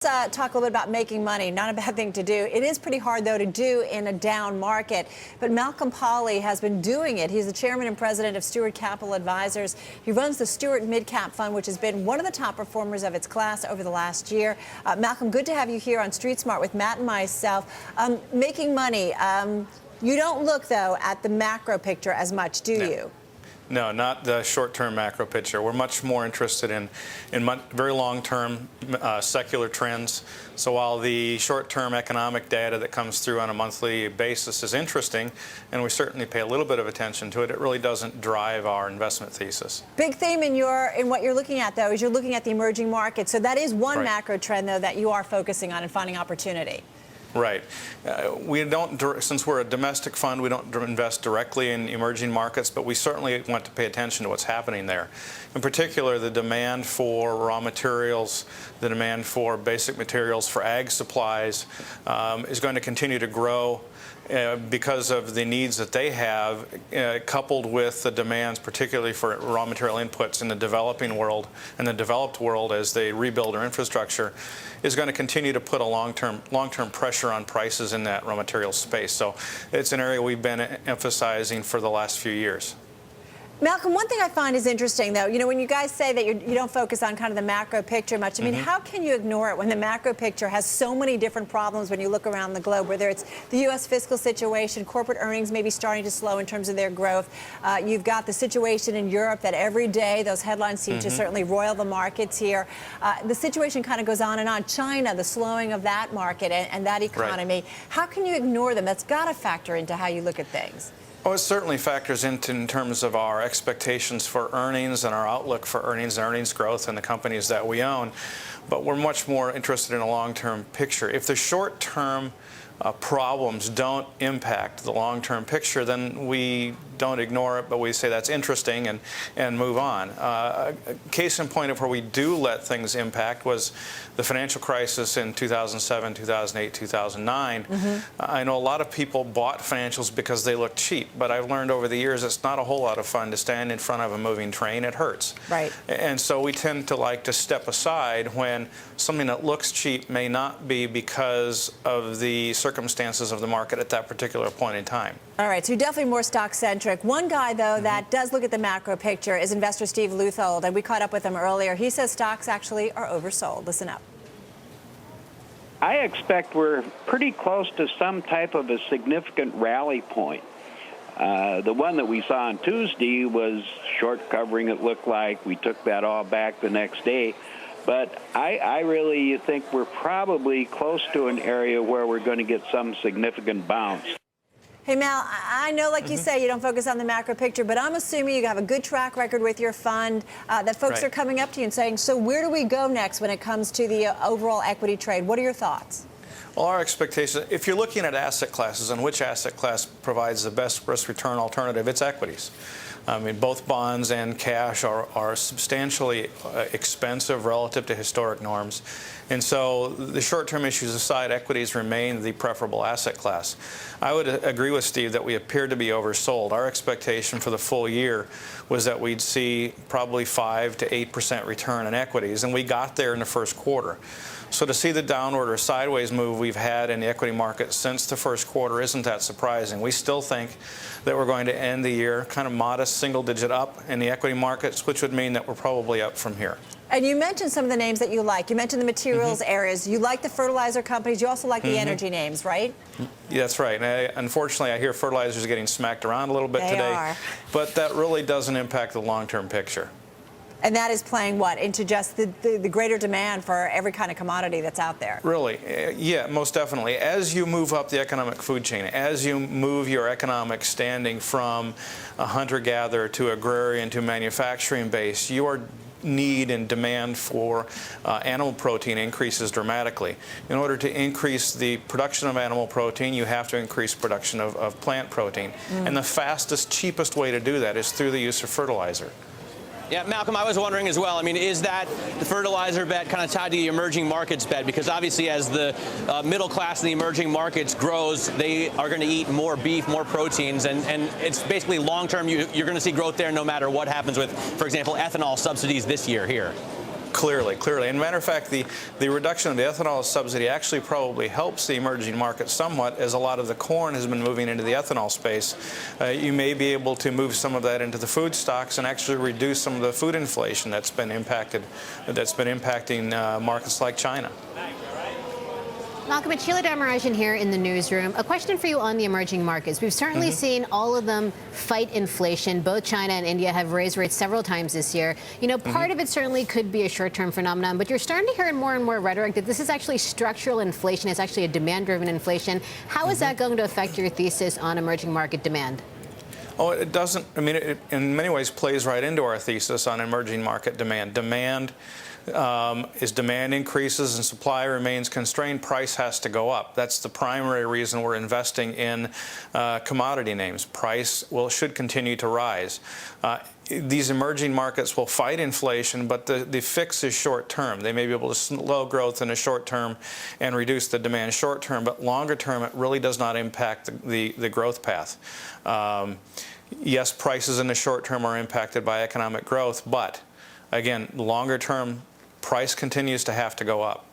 Talk a little bit about making money. Not a bad thing to do. It is pretty hard, though, to do in a down market. But Malcolm Polley has been doing it. He's the chairman and president of Stewart Capital Advisors. He runs the Stewart Mid-Cap Fund, which has been one of the top performers of its class over the last year. Malcolm, good to have you here on Street Smart with Matt and myself. Making money. You don't look, though, at the macro picture as much, do you? No, not the short-term macro picture. We're much more interested in very long-term secular trends. So while the short-term economic data that comes through on a monthly basis is interesting, and we certainly pay a little bit of attention to it, it really doesn't drive our investment thesis. Big theme in what you're looking at, though, is you're looking at the emerging markets. So that is one macro trend, though, that you are focusing on and finding opportunity. Right. We don't, since we're a domestic fund, we don't invest directly in emerging markets, but we certainly want to pay attention to what's happening there. In particular, the demand for raw materials, the demand for basic materials for ag supplies is going to continue to grow because of the needs that they have, coupled with the demands, particularly for raw material inputs in the developing world and the developed world as they rebuild their infrastructure, is going to continue to put a long-term pressure on prices in that raw material space. So it's an area we've been emphasizing for the last few years. Malcolm, one thing I find is interesting, though, when you guys say that you don't focus on kind of the macro picture much, I mean, how can you ignore it when the macro picture has so many different problems when you look around the globe, whether it's the U.S. fiscal situation, corporate earnings maybe starting to slow in terms of their growth. You've got the situation in Europe that every day those headlines seem to certainly roil the markets here. The situation kind of goes on and on. China, the slowing of that market and that economy. How can you ignore them? That's got to factor into how you look at things. Oh, it certainly factors into in terms of our expectations for earnings and our outlook for earnings and earnings growth in the companies that we own. But we're much more interested in a long-term picture. If the short-term problems don't impact the long-term picture, then we don't ignore it, but we say that's interesting and move on. A case in point of where we do let things impact was the financial crisis in 2007, 2008, 2009. I know a lot of people bought financials because they looked cheap, but I've learned over the years it's not a whole lot of fun to stand in front of a moving train. It hurts. Right. And so we tend to like to step aside when something that looks cheap may not be because of the circumstances of the market at that particular point in time. All right, so you're definitely more stock-centric. One guy, though, that does look at the macro picture is investor Steve Luthold, and we caught up with him earlier. He says stocks actually are oversold. Listen up. I expect we're pretty close to some type of a significant rally point. The one that we saw on Tuesday was short covering, it looked like. We took that all back the next day. But I really think we're probably close to an area where we're going to get some significant bounce. Hey, Mal, I know, like you say, you don't focus on the macro picture, but I'm assuming you have a good track record with your fund, that folks are coming up to you and saying, so where do we go next when it comes to the overall equity trade? What are your thoughts? Well, our expectation, if you're looking at asset classes and which asset class provides the best risk-return alternative, it's equities. I mean, both bonds and cash are substantially expensive relative to historic norms. And so the short-term issues aside, equities remain the preferable asset class. I would agree with Steve that we appear to be oversold. Our expectation for the full year was that we'd see probably 5 to 8% return in equities, and we got there in the first quarter. So to see the downward or sideways move we've had in the equity market since the first quarter isn't that surprising. We still think that we're going to end the year kind of modest single-digit up in the equity markets, which would mean that we're probably up from here. And you mentioned some of the names that you like. You mentioned the materials areas. You like the fertilizer companies. You also like the energy names, right? Yeah, that's right. And unfortunately, I hear fertilizers are getting smacked around a little bit today. But that really doesn't impact the long-term picture. And that is playing what? Into just the greater demand for every kind of commodity that's out there. Really? Yeah, most definitely. As you move up the economic food chain, as you move your economic standing from a hunter-gatherer to agrarian to manufacturing base, your need and demand for animal protein increases dramatically. In order to increase the production of animal protein, you have to increase production of plant protein. And the fastest, cheapest way to do that is through the use of fertilizer. Yeah, Malcolm, I was wondering as well, I mean, is that the fertilizer bet kind of tied to the emerging markets bet? Because obviously as the middle class in the emerging markets grows, they are going to eat more beef, more proteins, and it's basically long-term, you're going to see growth there no matter what happens with, for example, ethanol subsidies this year here. Clearly. And matter of fact, the reduction of the ethanol subsidy actually probably helps the emerging market somewhat, as a lot of the corn has been moving into the ethanol space. You may be able to move some of that into the food stocks and actually reduce some of the food inflation that's been impacting markets like China. Malcolm, it's Sheila Dharmarajan here in the newsroom. A question for you on the emerging markets. We've certainly seen all of them fight inflation. Both China and India have raised rates several times this year. You know, part of it certainly could be a short-term phenomenon, but you're starting to hear more and more rhetoric that this is actually structural inflation. It's actually a demand-driven inflation. How is that going to affect your thesis on emerging market demand? Oh, it doesn't. I mean, it in many ways plays right into our thesis on emerging market demand. As demand increases and supply remains constrained, price has to go up. That's the primary reason we're investing in commodity names. Price should continue to rise. These emerging markets will fight inflation, but the fix is short term. They may be able to slow growth in the short term and reduce the demand short term, but longer term it really does not impact the growth path. Yes, prices in the short term are impacted by economic growth, but again, longer term, price continues to have to go up.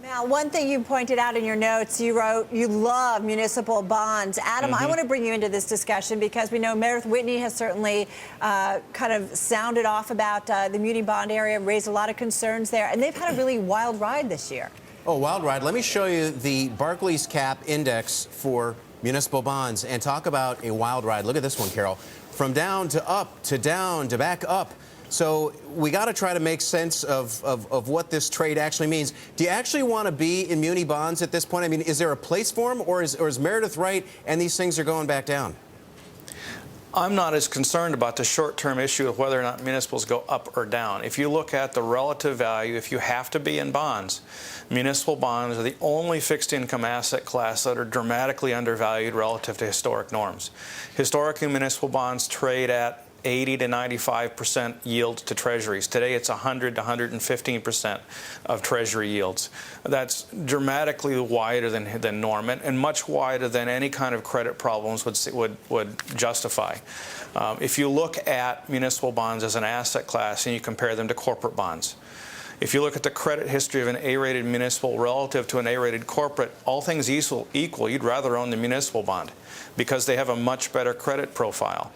Now, one thing you pointed out in your notes, you wrote you love municipal bonds. Adam, I want to bring you into this discussion because we know Meredith Whitney has certainly kind of sounded off about the muni bond area, raised a lot of concerns there, and they've had a really wild ride this year. Oh, wild ride. Let me show you the Barclays Cap Index for municipal bonds and talk about a wild ride. Look at this one, Carol. From down to up to down to back up. So we got to try to make sense of what this trade actually means. Do you actually want to be in muni bonds at this point? I mean, is there a place for them, or is Meredith right and these things are going back down? I'm not as concerned about the short-term issue of whether or not municipals go up or down. If you look at the relative value, if you have to be in bonds, municipal bonds are the only fixed income asset class that are dramatically undervalued relative to historic norms. Historically, municipal bonds trade at 80 to 95% yield to treasuries. Today it's 100 to 115% of treasury yields. That's dramatically wider than norm and much wider than any kind of credit problems would justify. If you look at municipal bonds as an asset class and you compare them to corporate bonds, if you look at the credit history of an A-rated municipal relative to an A-rated corporate, all things equal, you'd rather own the municipal bond because they have a much better credit profile.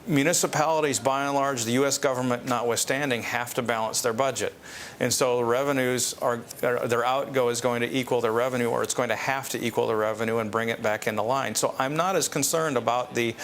Municipalities, by and large, the U.S. government notwithstanding, have to balance their budget. And so the revenues their outgo is going to equal their revenue, or it's going to have to equal the revenue and bring it back into line. So I'm not as concerned about the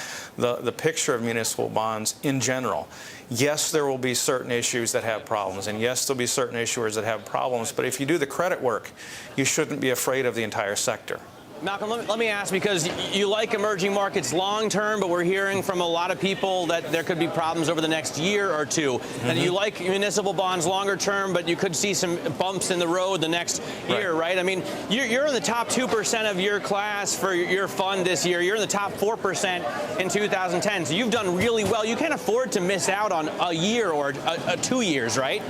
picture of municipal bonds in general. Yes, there will be certain issues that have problems, and yes, there'll be certain issuers that have problems, but if you do the credit work, you shouldn't be afraid of the entire sector. Malcolm, let me ask, because you like emerging markets long term, but we're hearing from a lot of people that there could be problems over the next year or two. And you like municipal bonds longer term, but you could see some bumps in the road the next year, right? I mean, you're in the top 2% of your class for your fund this year. You're in the top 4% in 2010. So you've done really well. You can't afford to miss out on a year or 2 years, right?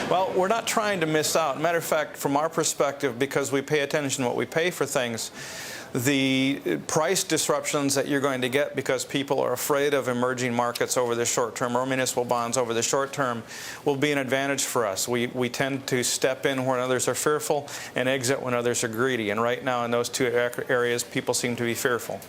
Well, we're not trying to miss out. Matter of fact, from our perspective, because we pay attention to what we pay for things, the price disruptions that you're going to get because people are afraid of emerging markets over the short term or municipal bonds over the short term will be an advantage for us. We tend to step in when others are fearful and exit when others are greedy. And right now in those two areas, people seem to be fearful.